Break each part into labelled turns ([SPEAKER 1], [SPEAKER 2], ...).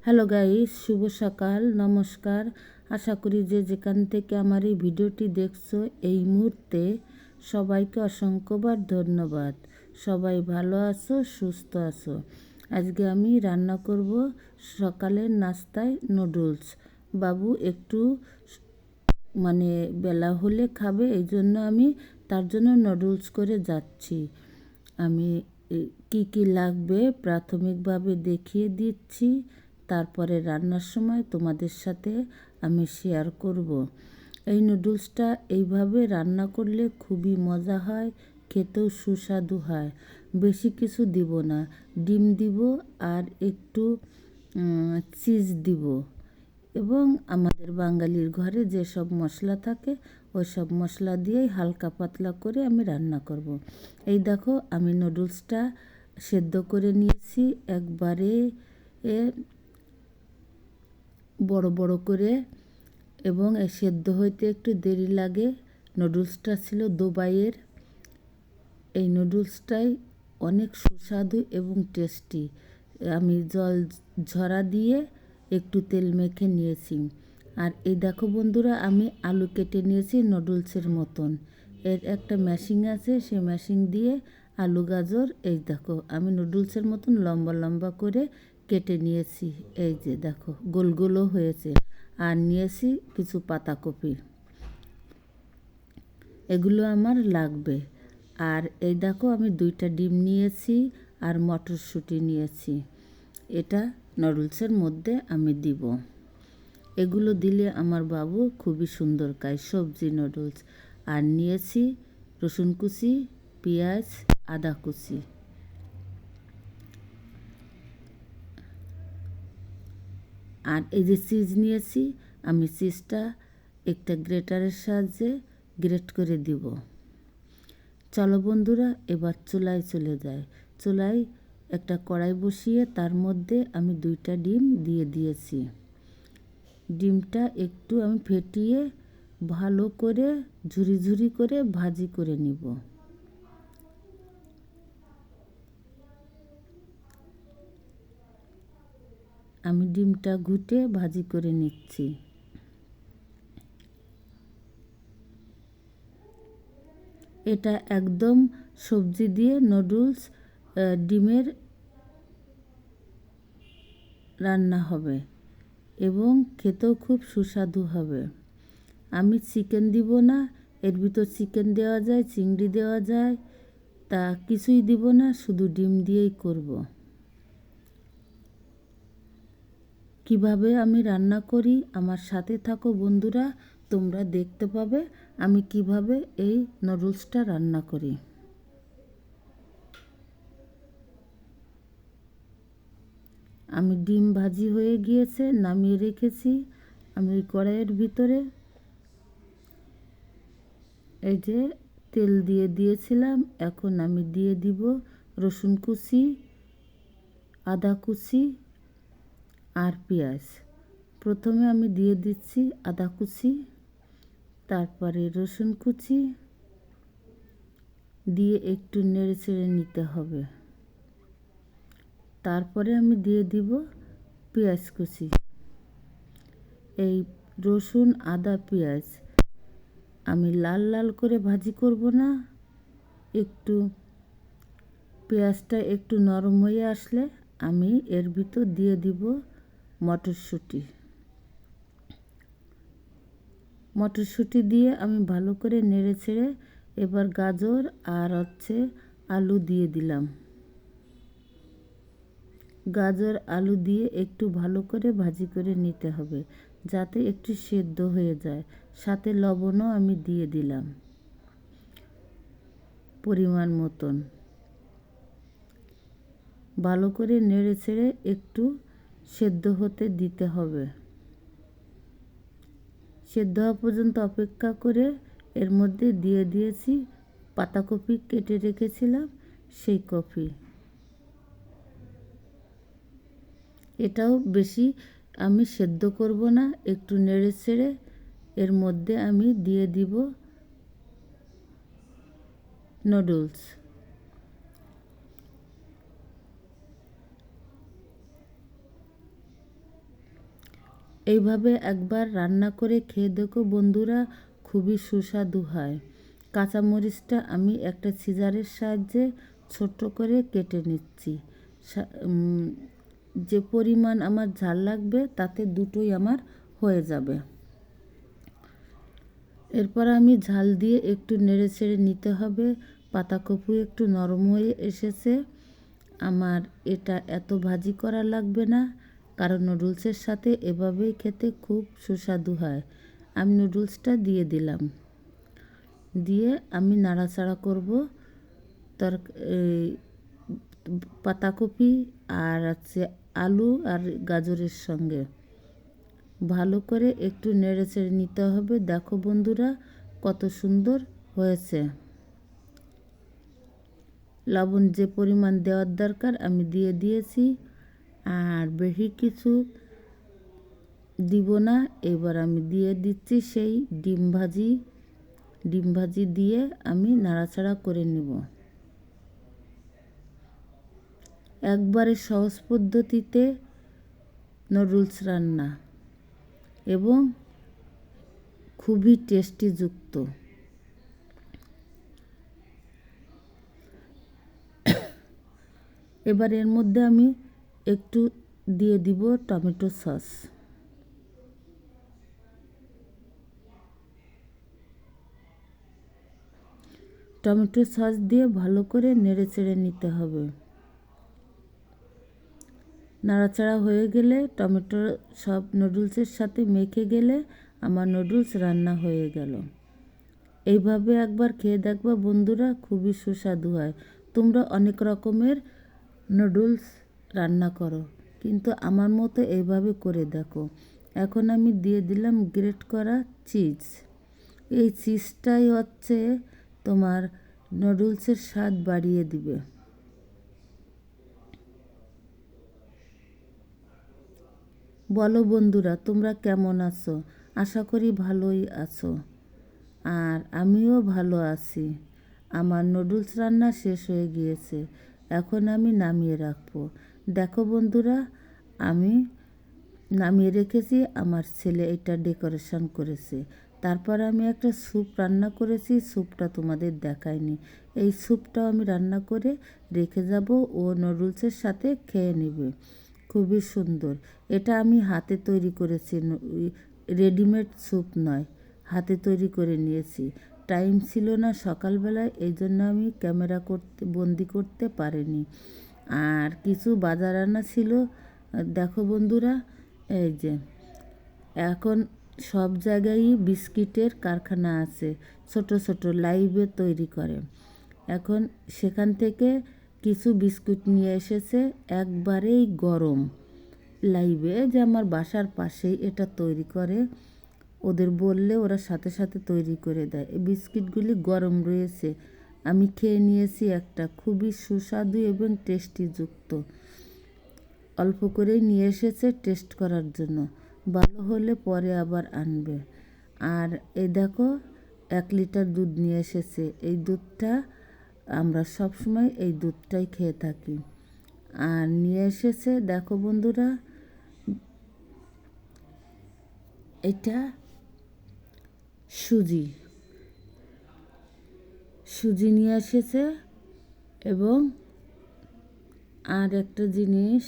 [SPEAKER 1] Hello guys, শুভ সকাল, নমস্কার। আশা করি যে যেখান থেকে আমার এই ভিডিওটি দেখছো এই মুহূর্তে সবাইকে অসংখ্যবার ধন্যবাদ। সবাই ভালো আছো, সুস্থ আছো। আজকে আমি রান্না করব সকালের নাস্তায় নুডলস। বাবু একটু বেলা হলে খাবে, এই জন্য আমি তার জন্য নুডলস করে যাচ্ছি। আমি কি কি লাগবে প্রাথমিকভাবে দেখিয়ে দিচ্ছি, তারপরে রান্নার সময় তোমাদের সাথে আমি শেয়ার করব। এই নুডলসটা এইভাবে রান্না করলে খুবই মজা হয়, খেতেও সুস্বাদু হয়। বেশি কিছু দিব না, ডিম দিব আর একটু চিজ দিব, এবং আমাদের বাঙালির ঘরে যেসব মশলা থাকে ওই সব মশলা দিয়েই হালকা পাতলা করে আমি রান্না করব। এই দেখো, আমি নুডলসটা সেদ্ধ করে নিয়েছি একবারে বড় বড় করে, এবং সেদ্ধ হইতে একটু দেরি লাগে। নুডলসটা ছিল দুবাইয়ের। এই নুডলসটাই অনেক সুস্বাদু এবং টেস্টি। আমি জল ঝরা দিয়ে একটু তেল মেখে নিয়েছি। আর এই দেখো বন্ধুরা, আমি আলু কেটে নিয়েছি নুডলসের মতন। এর একটা মেশিন আছে, সেই মেশিন দিয়ে আলু গাজর এই দেখো আমি নুডলসের মতন লম্বা লম্বা করে কেটে নিয়েছি। এই যে দেখো গোল গোলও হয়েছে। আর নিয়েছি কিছু পাতাকপি, এগুলো আমার লাগবে। আর এই দেখো আমি 2টা ডিম নিয়েছি আর মটরশুঁটি নিয়েছি। এটা নুডলসের মধ্যে আমি দিব। এগুলো দিলে আমার বাবু খুবই সুন্দর খায়, সবজি নুডলস। আর নিয়েছি রসুন কুচি, পেঁয়াজ, আদা কুচি। আর এই যে চিজ নিয়েছি, আমি চিজটা একটা গ্রেটারের সাহায্যে গ্রেট করে দিব। চলো বন্ধুরা, এবার চুলায় চলে যায়। চুলায় একটা কড়াই বসিয়ে তার মধ্যে আমি 2টা ডিম দিয়ে দিয়েছি। ডিমটা একটু আমি ফেটিয়ে ভালো করে ঝুরি ঝুরি করে ভাজি করে নিব। আমি ডিমটা ঘুটে ভাজি করে নিচ্ছি। এটা একদম সবজি দিয়ে নুডলস ডিমের রান্না হবে এবং খেতেও খুব সুস্বাদু হবে। আমি চিকেন দিব না, এর ভিতর চিকেন দেওয়া যায়, চিংড়ি দেওয়া যায়, তা কিছুই দিব না, শুধু ডিম দিয়েই করব। কিভাবে আমি রান্না করি আমার সাথে থাকো বন্ধুরা, তোমরা দেখতে পাবে আমি কিভাবে এই নুডলসটা রান্না করি। আমি ডিম ভাজি হয়ে গিয়েছে, নামিয়ে রেখেছি। আমি ওই কড়াইয়ের ভিতরে এই যে তেল দিয়ে দিয়েছিলাম, এখন আমি দিয়ে দিব রসুন কুচি, আদা কুচি আর পেঁয়াজ। প্রথমে আমি দিয়ে দিচ্ছি আদা কুচি, তারপরে রসুন কুচি দিয়ে একটু নেড়ে চেড়ে নিতে হবে। তারপরে আমি দিয়ে দিব পেঁয়াজ কুচি। এই রসুন, আদা, পেঁয়াজ আমি লাল লাল করে ভাজি করব না, একটু পেঁয়াজটা একটু নরম হয়ে আসলে আমি এর ভিতর দিয়ে দিব মটরশুঁটি। মটরশুঁটি দিয়ে আমি ভালো করে নেড়ে ছেড়ে এবার গাজর আর আলু দিয়ে দিলাম। গাজর আলু দিয়ে একটু ভালো করে ভাজি করে নিতে হবে, যাতে একটু সেদ্ধ হয়ে যায়। সাথে লবণও আমি দিয়ে দিলাম পরিমাণ মতন। ভালো করে নেড়ে ছেড়ে একটু সেদ্ধ হতে দিতে হবে। সেদ্ধ হওয়া পর্যন্ত অপেক্ষা করে এর মধ্যে দিয়ে দিয়েছি পাতাকপি কেটে রেখেছিলাম, সেই কপি। এটাও বেশি আমি সেদ্ধ করব না, একটু নেড়ে ছেড়ে এর মধ্যে আমি দিয়ে দিব নুডলস। এইভাবে একবার রান্না করে খেয়ে দেখো বন্ধুরা, খুবই সুস্বাদু হয়। কাঁচামরিচটা আমি একটা সিজারের সাহায্যে ছোট করে কেটে নিচ্ছি। যে পরিমাণ আমার ঝাল লাগবে তাতে দুটোই আমার হয়ে যাবে। এরপর আমি ঝাল দিয়ে একটু নেড়ে ছেড়ে নিতে হবে। পাতাকপি একটু নরম হয়ে এসেছে। আমার এটা এত ভাজি করা লাগবে না, কারণ নুডলসের সাথে এভাবেই খেতে খুব সুস্বাদু হয়। আমি নুডলসটা দিয়ে দিলাম, দিয়ে আমি নাড়াচাড়া করব এই পাতাকপি আর আলু আর গাজরের সঙ্গে ভালো করে একটু নেড়ে চেড়ে নিতে হবে। দেখো বন্ধুরা, কত সুন্দর হয়েছে। লবণ যে পরিমাণ দেওয়ার দরকার আমি দিয়ে দিয়েছি, আর বেশি কিছু দিব না। এবার আমি দিয়ে দিচ্ছি সেই ডিম ভাজি দিয়ে আমি নাড়াচাড়া করে নেব। একবারে সহজ পদ্ধতিতে নুডলস রান্না এবং খুবই টেস্টিযুক্ত। এবার এর মধ্যে আমি একটু দিয়ে দিব টমেটো সস। টমেটো সস দিয়ে ভালো করে নেড়ে চেড়ে নিতে হবে। নাড়াচাড়া হয়ে গেলে টমেটো সব নুডলসের সাথে মেখে গেলে আমার নুডলস রান্না হয়ে গেল। এইভাবে একবার খেয়ে দেখবা বন্ধুরা, খুবই সুস্বাদু হয়। তোমরা অনেক রকমের নুডলস রান্না করো, কিন্তু আমার মতো এইভাবে করে দেখো। এখন আমি দিয়ে দিলাম গ্রেট করা চিজ। এই চিজটাই হচ্ছে তোমার নুডলসের স্বাদ বাড়িয়ে দিবে। বলো বন্ধুরা, তোমরা কেমন আছো? আশা করি ভালোই আছো। আর আমিও ভালো আছি। আমার নুডলস রান্না শেষ হয়ে গিয়েছে, এখন আমি নামিয়ে রাখবো। দেখো বন্ধুরা, আমি নামিয়ে রেখেছি। আমার ছেলে এটা ডেকোরেশন করেছে। তারপর আমি একটা স্যুপ রান্না করেছি, স্যুপটা তোমাদের দেখাইনি। এই স্যুপটাও আমি রান্না করে রেখে যাব, ও নুডলসের সাথে খেয়ে নেবে। খুবই সুন্দর। এটা আমি হাতে তৈরি করেছি, রেডিমেড স্যুপ নয়, হাতে তৈরি করে নিয়েছি। টাইম ছিল না সকালবেলায়, এই জন্য আমি ক্যামেরা বন্দি করতে পারিনি। আর কিছু বাজার আনা ছিল। দেখো বন্ধুরা, এই যে এখন সব জায়গায়ই বিস্কিটের কারখানা আছে, ছোট ছোট লাইভে তৈরি করে। এখন সেখান থেকে কিছু বিস্কুট নিয়ে এসেছে, একবারেই গরম। লাইভে যে আমার বাসার পাশেই এটা তৈরি করে, ওদের বললে ওরা সাথে সাথে তৈরি করে দেয়। এই বিস্কিটগুলি গরম রয়েছে। আমি খেয়ে নিয়েছি একটা, খুবই সুস্বাদু এবং টেস্টিযুক্ত। অল্প করেই নিয়ে এসেছে টেস্ট করার জন্য, ভালো হলে পরে আবার আনবে। আর এই দেখো, 1 লিটার দুধ নিয়ে এসেছে। এই দুধটা আমরা সবসময় এই দুধটাই খেয়ে থাকি। আর নিয়ে এসেছে দেখো বন্ধুরা, এটা সুজি নিয়ে এসেছে। এবং আর একটা জিনিস,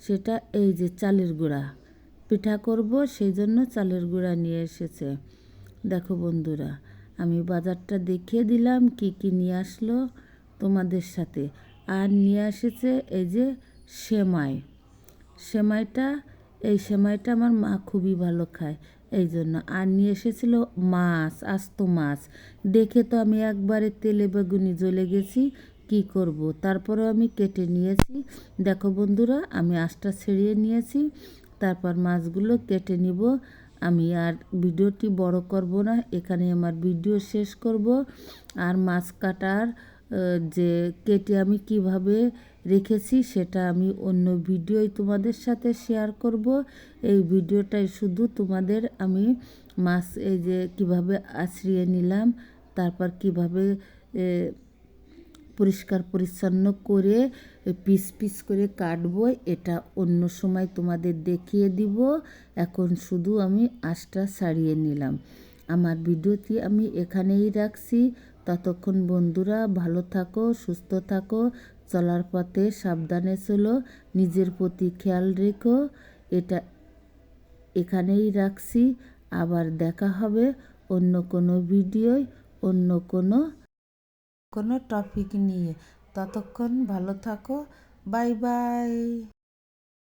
[SPEAKER 1] সেটা এই যে চালের গুঁড়া, পিঠা করব সেই জন্য চালের গুঁড়া নিয়ে এসেছে। দেখো বন্ধুরা, আমি বাজারটা দেখিয়ে দিলাম কি কি নিয়ে আসলো তোমাদের সাথে। আর নিয়ে এসেছে এই যে এই সেমাইটা আমার মা খুবই ভালো খায়, এই জন্য। আর নিয়ে এসেছিল মাছ, আস্ত মাছ। দেখে তো আমি একবারে তেলে বেগুনি জ্বলে গেছি, কি করব। তারপরেও আমি কেটে নিয়েছি। দেখো বন্ধুরা, আমি আঁশটা ছাড়িয়ে নিয়েছি, তারপর মাছগুলো কেটে নিব। আমি আর ভিডিওটি বড় করব না, এখানে আমার ভিডিও শেষ করব। আর মাছ কাটার যে কেটে আমি কিভাবে রেখেছি সেটা আমি অন্য ভিডিওয় তোমাদের সাথে শেয়ার করব। এই ভিডিওটাই শুধু তোমাদের আমি মাছ এই যে কিভাবে আঁচড়িয়ে নিলাম, তারপর কিভাবে পরিষ্কার পরিচ্ছন্ন করে পিস পিস করে কাটবো, এটা অন্য সময় তোমাদের দেখিয়ে দিব। এখন শুধু আমি আঁশটা ছাড়িয়ে নিলাম। আমার ভিডিওটি আমি এখানেই রাখছি। ততক্ষণ বন্ধুরা ভালো থাকো, সুস্থ থাকো, চলার পথে সাবধানে চলো, নিজের প্রতি খেয়াল রেখো। এটা এখানেই রাখছি। আবার দেখা হবে অন্য কোনো ভিডিওয়, অন্য কোনো টপিক নিয়ে। ততক্ষণ ভালো থাকো। Bye bye.